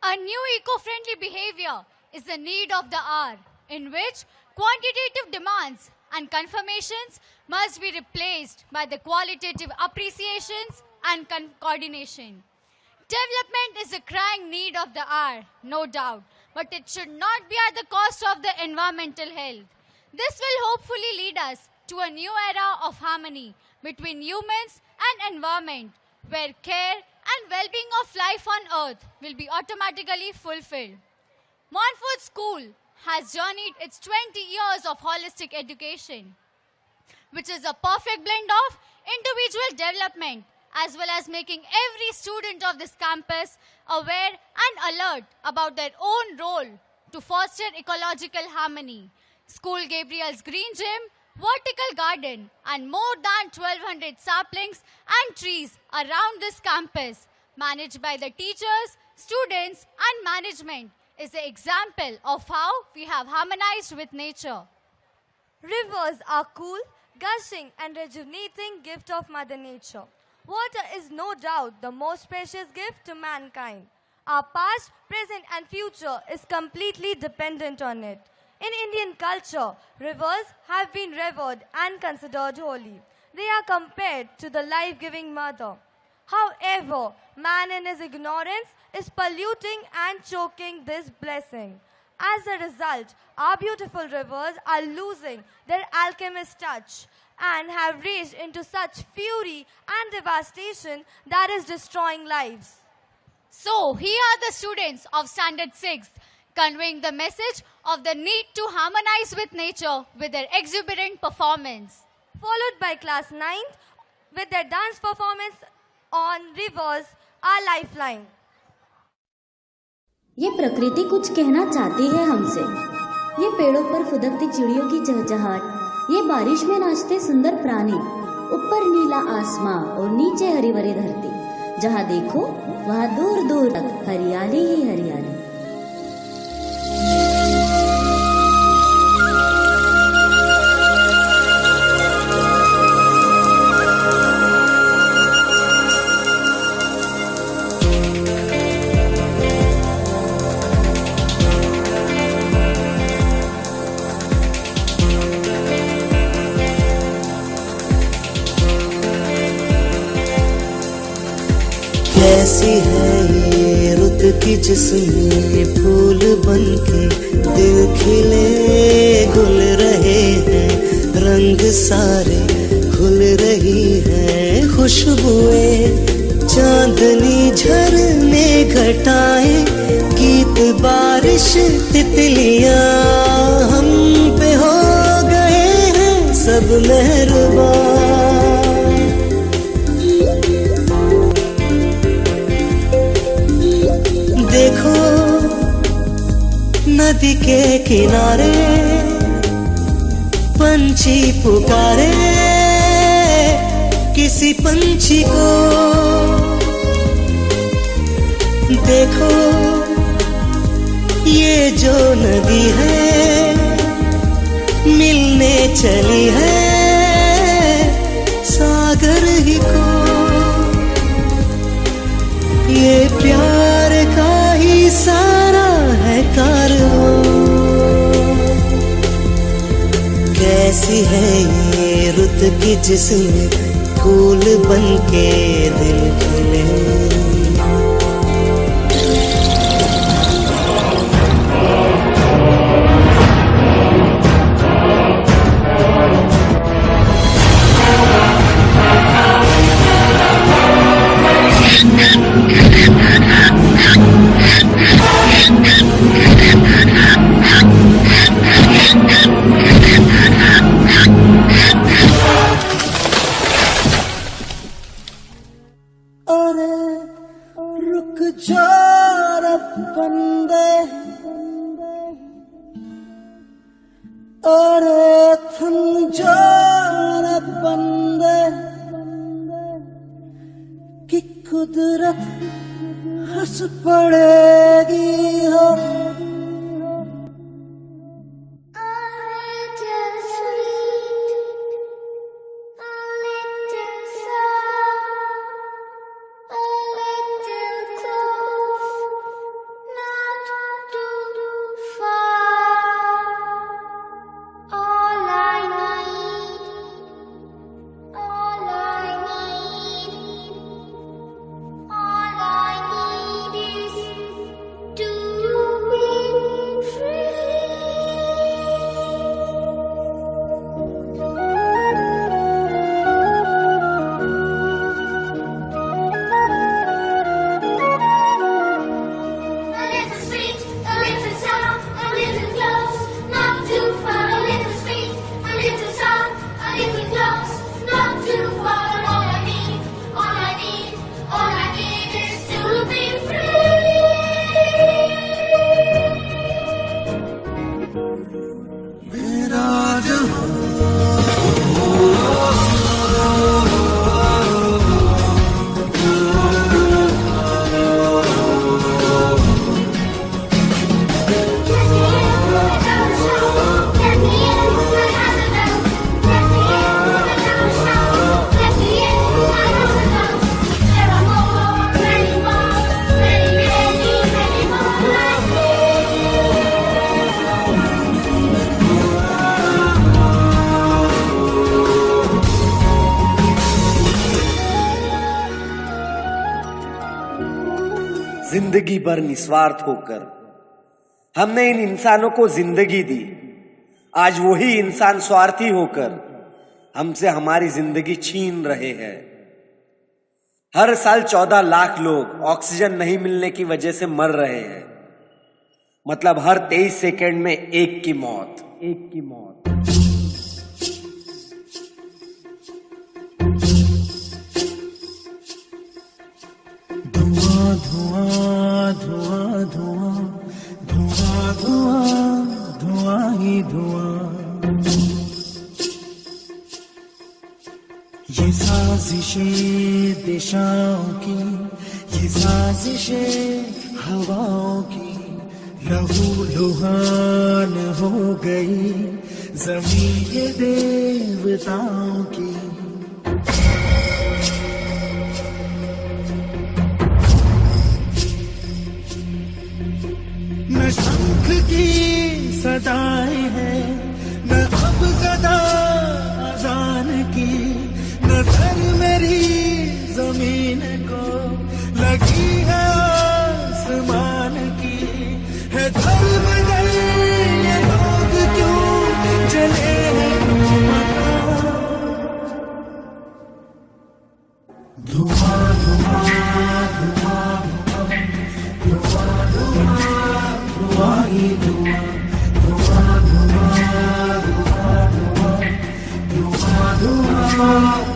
A new eco-friendly behavior is the need of the hour, in which quantitative demands and confirmations must be replaced by the qualitative appreciations and coordination. Development is a crying need of the hour, no doubt, but it should not be at the cost of the environmental health. This will hopefully lead us to a new era of harmony between humans and environment, where care and well-being of life on earth will be automatically fulfilled. Montfort School has journeyed its 20 years of holistic education, which is a perfect blend of individual development as well as making every student of this campus aware and alert about their own role to foster ecological harmony. School Gabriel's Green Gym, vertical garden and more than 1200 saplings and trees around this campus, managed by the teachers, students and management, is an example of how we have harmonized with nature. Rivers are cool, gushing and rejuvenating gift of Mother Nature. Water is no doubt the most precious gift to mankind. Our past, present and future is completely dependent on it. In Indian culture, rivers have been revered and considered holy. They are compared to the life-giving mother. However, man in his ignorance is polluting and choking this blessing. As a result, our beautiful rivers are losing their alchemist touch and have raged into such fury and devastation that is destroying lives. So, here are the students of Standard 6th conveying the message of the need to harmonize with nature with their exuberant performance. Followed by class 9th with their dance performance on Rivers, Our Lifeline. ये प्रकृति कुछ कहना चाहती है हमसे। ये पेड़ों पर फुदकती चिड़ियों की चहचहाट, ये बारिश में नाचते सुंदर प्राणी, ऊपर नीला आसमां और नीचे हरी भरी धरती, जहाँ देखो वहाँ दूर दूर तक हरियाली ही हरियाली। कैसी है ये रुत की जिसमें फूल बनके दिल खिले गुल रहे हैं, रंग सारे खुल रही हैं, खुशबुएं चांदनी झरने घटाएं, गीत बारिश तितलियां हम पे हो गए हैं सब मेहरबान। देखो नदी के किनारे पंछी पुकारे किसी पंछी को, देखो ये जो नदी है मिलने चली है सागर ही को। ये प्यार का ही सारा है कारवां। कैसी है ये रुत की जिसमें फूल बनके दिल खिले। अरे थम जा रे बंदे कि कुदरत हंस पड़ेगी हो। जिंदगी भर निस्वार्थ होकर हमने इन इंसानों को जिंदगी दी। आज वही इंसान स्वार्थी होकर हमसे हमारी जिंदगी छीन रहे हैं। हर साल 14 लाख लोग ऑक्सीजन नहीं मिलने की वजह से मर रहे हैं। मतलब हर 23 सेकंड में एक की मौत। धुआं धुआं धुआं धुआं धुआं धुआं धुआं ही धुआं। ये साजिशें दिशाओं की, ये साजिशें हवाओं की, लहू लुहान हो गई ज़मीं ये देवताओं की। न शंख की सदाएं हैं, न अब सदा अजान की। नजर मेरी जमीन को लगी है आसमान की। है दर-बदर ये लोग क्यों चले हैं धुआं धुआं धुआं धुआं धुआं धुआं ही धुआं धुआं धुआं धुआं धुआं धुआं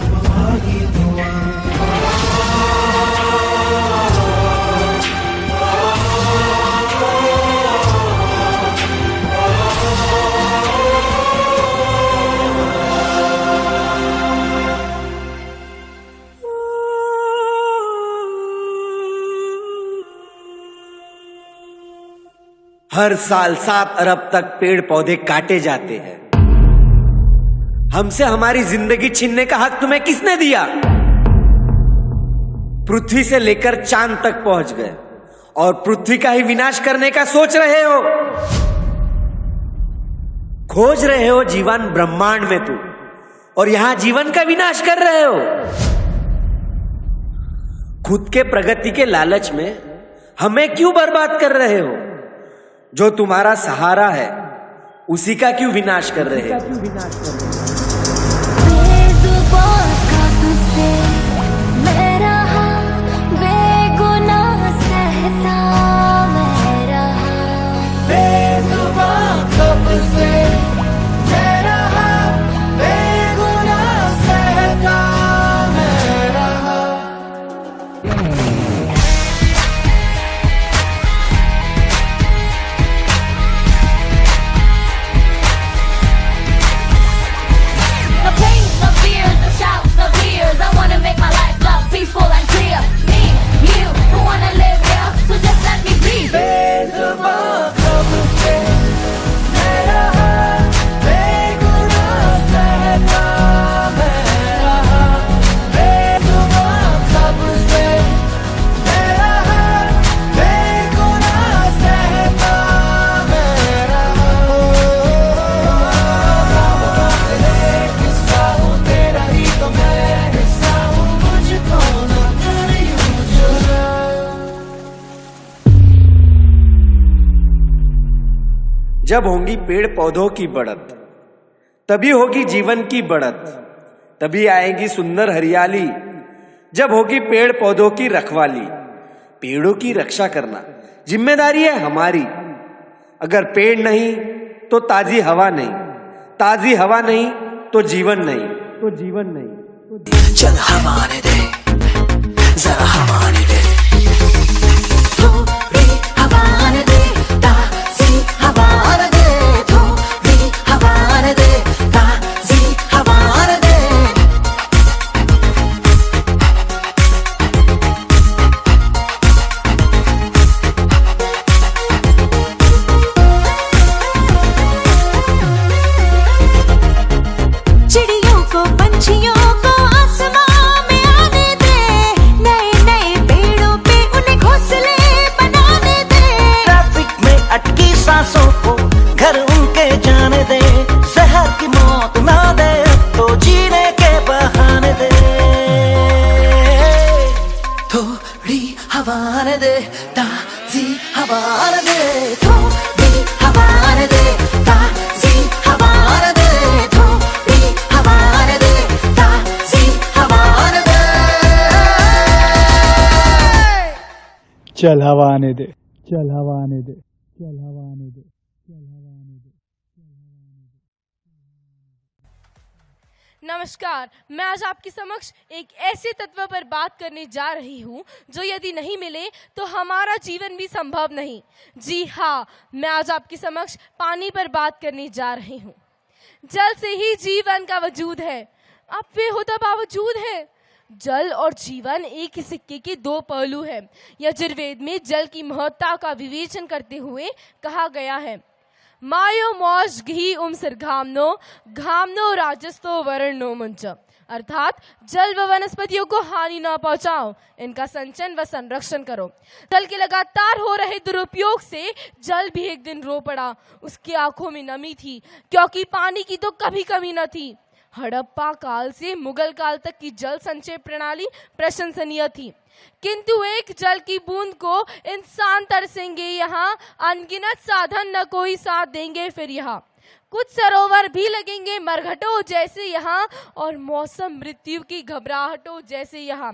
धुआं ही धुआं। हर साल 7 अरब तक पेड़ पौधे काटे जाते हैं। हमसे हमारी जिंदगी छीनने का हक तुम्हें किसने दिया? पृथ्वी से लेकर चांद तक पहुंच गए और पृथ्वी का ही विनाश करने का सोच रहे हो। खोज रहे हो जीवन ब्रह्मांड में तुम, और यहां जीवन का विनाश कर रहे हो। खुद के प्रगति के लालच में हमें क्यों बर्बाद कर रहे हो? जो तुम्हारा सहारा है उसी का क्यों विनाश कर रहे हो? बेजुबान कब से मैं रहा, बेगुनाह सहता मैं रहा। बेजुबान कब से मैं रहा, बेगुनाह सहता मैं रहा। No pain, no fears, no shouts, no tears. I wanna make my life loud, peaceful and clear. Me, you, who wanna live here, so just let me breathe. बेजुबान कब से मैं रहा, बेगुनाह सहता मैं रहा। बेजुबान कब से मैं रहा, बेगुनाह सहता मैं रहा। किस्सा हूँ तेरा ही तो मैं हिस्सा हूँ, मुझको न कर यूं चुरा। जब होंगी पेड़ पौधों की बढ़त, तभी होगी जीवन की बढ़त, तभी आएगी सुंदर हरियाली। जब होगी पेड़ पौधों की रखवाली, पेड़ों की रक्षा करना जिम्मेदारी है हमारी। अगर पेड़ नहीं तो ताजी हवा नहीं, ताजी हवा नहीं तो जीवन नहीं। चल हवा ने दे, जरा हवा ने दे, थोड़ी हवा ने दे, ताज़ी हवा ने दे, थोड़ी हवा ने दे, ताज़ी हवा ने दे। चिड़ियों को पंछियों को आसमां में आने दे, नए नए ताज़ी हवा दे, थोड़ी हवा दे, ताज़ी हवा दे, थोड़ी हवा दे, ताज़ी हवा दे। चल हवा आने दे, चल हवा आने दे, चल हवा आने दे, चल हवा आने दे। नमस्कार, मैं आज आपके समक्ष एक ऐसे तत्व पर बात करने जा रही हूँ जो यदि नहीं मिले तो हमारा जीवन भी संभव नहीं। जी हाँ, मैं आज आपके समक्ष पानी पर बात करने जा रही हूँ। जल से ही जीवन का वजूद है, अब वे होता बावजूद है। जल और जीवन एक ही सिक्के के दो पहलू हैं। यजुर्वेद में जल की महत्ता का विवेचन करते हुए कहा गया है, मायो मौज घी सिरघामनो घामनो राजस्तो वरणो मुंच, अर्थात जल व वनस्पतियों को हानि न पहुंचाओ, इनका संचयन व संरक्षण करो। जल के लगातार हो रहे दुरुपयोग से जल भी एक दिन रो पड़ा। उसकी आंखों में नमी थी क्योंकि पानी की तो कभी कमी न थी। हड़प्पा काल से मुगल काल तक की जल संचय प्रणाली प्रशंसनीय थी, किंतु एक जल की बूंद को इंसान तरसेंगे यहाँ, अनगिनत साधन न कोई साथ देंगे फिर यहाँ। कुछ सरोवर भी लगेंगे मरघटों जैसे यहाँ, और मौसम मृत्यु की घबराहटों जैसे यहाँ।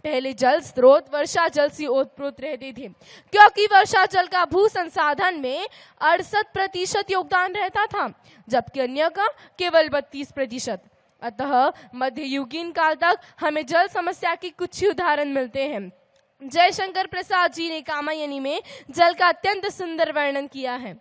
पहले जल स्रोत वर्षा जल से ओतप्रोत रहते थे, क्योंकि वर्षा जल का भू संसाधन में 68% योगदान रहता था, जबकि अन्य का केवल 32%। अतः मध्ययुगीन काल तक हमें जल समस्या के कुछ ही उदाहरण मिलते हैं। जयशंकर प्रसाद जी ने कामायनी में जल का अत्यंत सुंदर वर्णन किया है।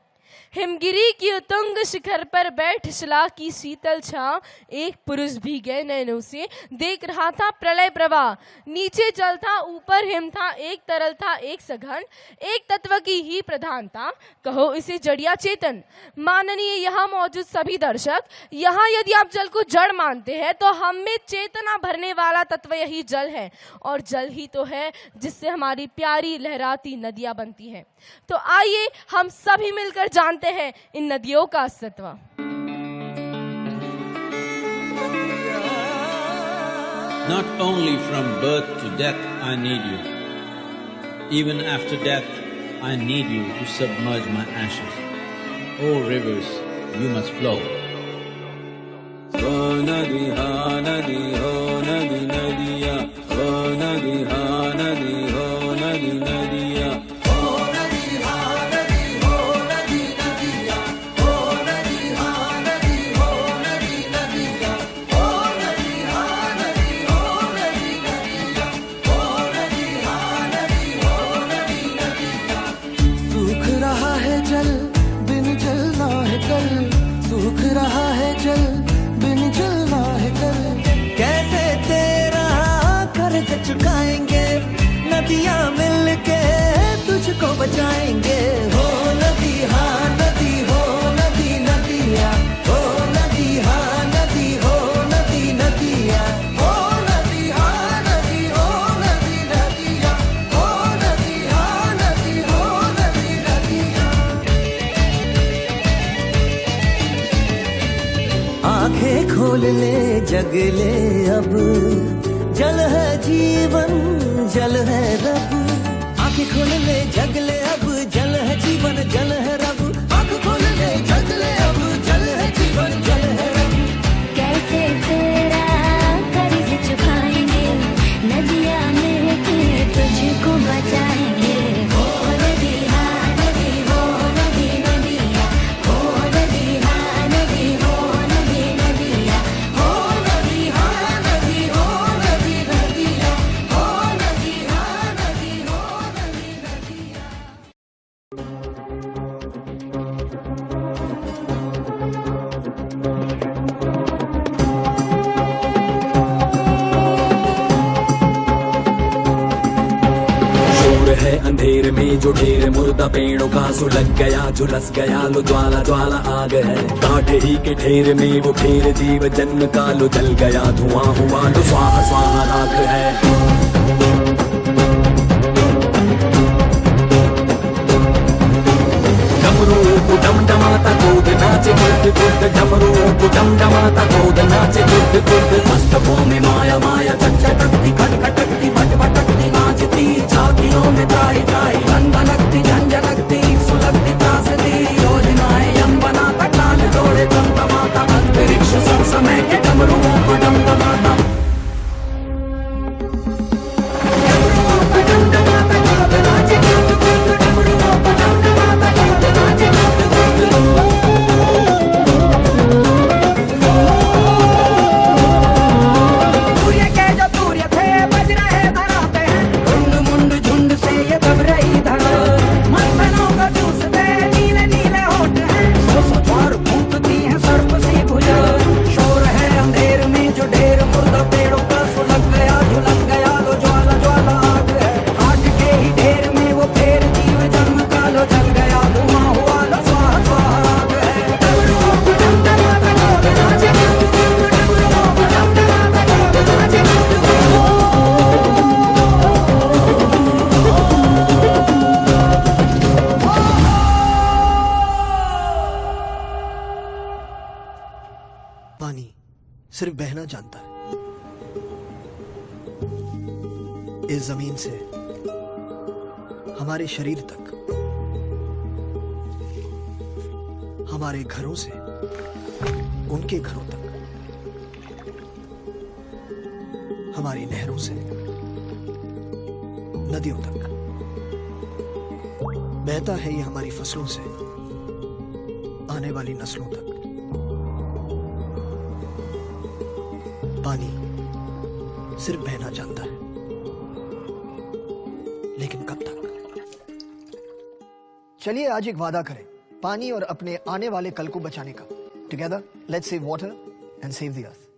हिमगिरी की उतुंग शिखर पर बैठ शिला की शीतल छांव, एक पुरुष भीगे नैनों से देख रहा था प्रलय प्रवाह। नीचे जल था, ऊपर हिम था, एक तरल था, एक सघन, एक तत्व की ही प्रधानता, कहो इसे जड़िया चेतन। माननीय यहाँ मौजूद सभी दर्शक, यहाँ यदि आप जल को जड़ मानते हैं तो हम में चेतना भरने वाला तत्व यही जल है, और जल ही तो है जिससे हमारी प्यारी लहराती नदियां बनती हैं। तो आइए हम सभी मिलकर जानते हैं इन नदियों का अस्तित्व। Not only from birth to death I need you, even after death I need you to submerge my ashes. O rivers, you must flow. Oh nadi ha nadi ho nadi nadiya, oh nadi ha nadi ho nadi nadiya. सूख रहा है जल बिन जलना है कल, कैसे तेरा कर्ज चुकाएंगे, नदियां मिलके तुझको बचाएंगे। हो नदी हाँ नदी, हो नदी नदिया, हो नदी हाँ नदी, हो नदी नदिया, हो नदी हाँ नदी, हो नदी नदिया, हो नदी हाँ नदी, हो नदी नदिया। आंखें खोल ले जग ले अब, जल है जीवन जल है रब। आंखें खोल ले जग ले अब, जल है जीवन जल है रब। आंखें खोल ले जग ले अब, जल है जीवन जल है रब। कैसे तेरा कर्ज चुकाएंगे, नदियां मिलके तुझको बचाएंगे। हो नदी हाँ नदी, हो नदी नदिया, हो नदी हाँ नदी, हो नदी नदिया, हो नदी हाँ नदी, हो नदी नदिया, हो नदी हाँ नदी, हो नदी नदिया। है अंधेर में जो ढेर मुर्दा पेड़ों का सुलग गया, झुलस गया लो ज्वाला ज्वाला आग है। काट ही के ढेर में वो ढेर जीव जन्म का लो जल गया, धुआं हुआ लो स्वाहा स्वाहा राख है। डमरू को डमडमाता कूद नाचे गुद गुद डमरुओं को डमडमाता गोद नाचे गुद गुद मस्तकों में माया माया चटचटकती खटखटकती भटभटकती नाचती झांकियों में त्राही त्राही धनधनकती झंझनकती सुलगती त्रासदी योजनाएं यम बनाता कान जोड़े तमतमाता अंतरिक्ष सब समय के डमरुओं को डमडमाता पानी सिर्फ बहना जानता है। इस जमीन से हमारे शरीर तक, हमारे घरों से उनके घरों तक, हमारी नहरों से नदियों तक बहता है ये हमारी फसलों से आने वाली नस्लों तक। पानी सिर्फ बहना जानता है, लेकिन कब तक? चलिए आज एक वादा करें पानी और अपने आने वाले कल को बचाने का। Together let's save water and save the earth.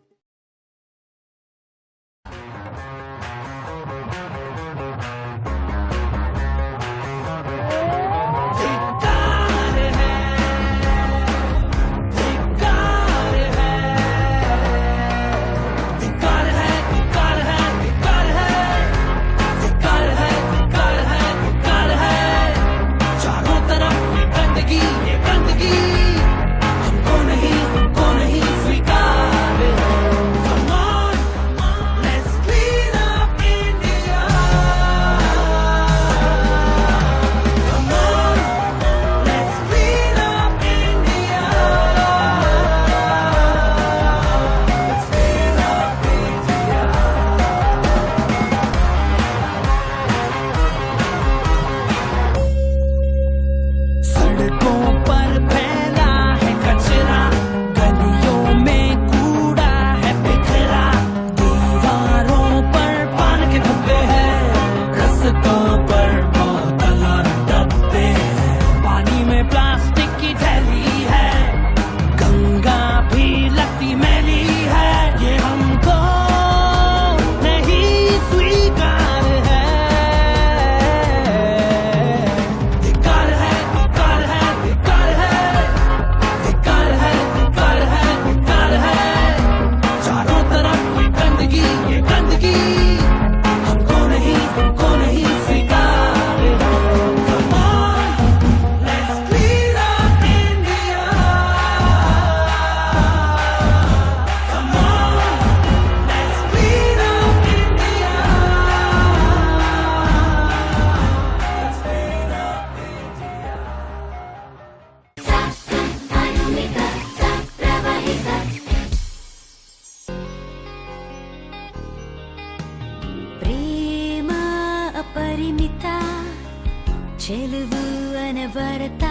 परिमिता ಚೆಲುವು ಅನವರತ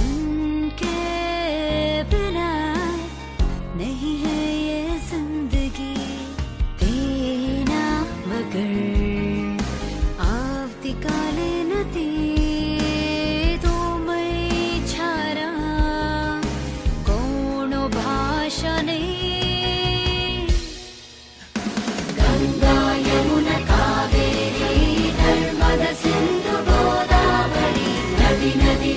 उनके बिना नहीं है ये जिंदगी तेना मगर आवती काले नदी तो मैं छारा कोनो भाषा नहीं गंगा यमुना कावेरी नर्मदा सिंधु गोदावरी नदी नदी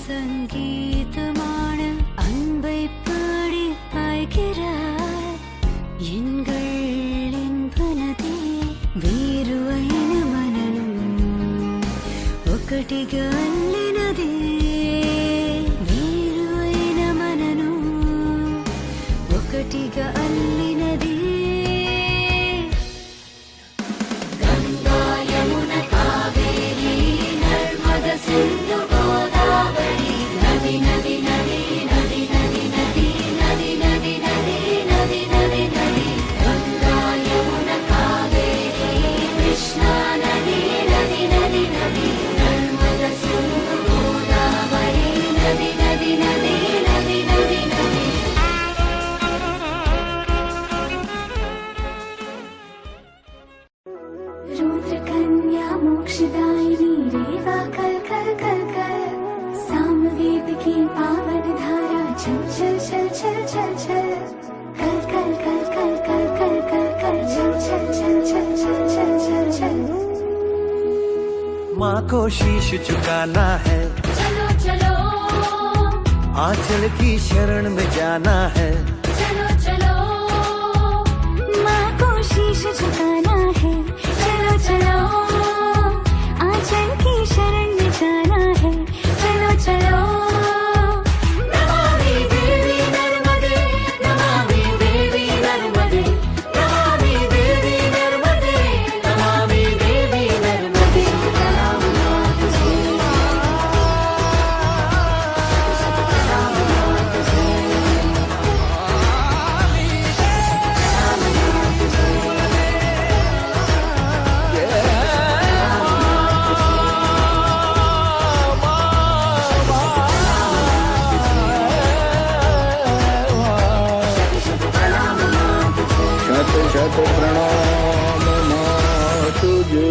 சங்கீதமான அன்பை பாடி பாய்கிறார் எங்கள் இன்பனதே వేరువైన మనను ఒకటిగా అల్లినదే వేరువైన మనను ఒకటిగా అల్లినదే గంగా యమున కావేరి నర్మద సింధు గోదావరి నది నది నది నది నది నది నది నది నది నది నది నది గంగా యమున కావేరి కృష్ణా నది నది నది నది నర్మద సింధు గోదావరి నది నది నది నది నది నది रुद्र कन्या मोक्षदायिनी रेवा कल कल कल कल सामवेद की पावन धारा चल चल चल चल चल चल कल कल कल कल कल कल कल कल चल चल चल चल चल चल चल चल माँ को शीश झुकाना है, चलो चलो आंचल की शरण में जाना है, चलो चलो माँ को शीश झुकाना है, चलो चलो आंचल की शरण में जाना है, चलो चलो नमामि देवी नर्मदे नमामि देवी नर्मदे नमामि देवी नर्मदे नमामि देवी नर्मदे प्रणाम माँ तुझे प्रणाम माँ तुझे प्रणाम माँ तुझे शत शत प्रणाम माँ तुझे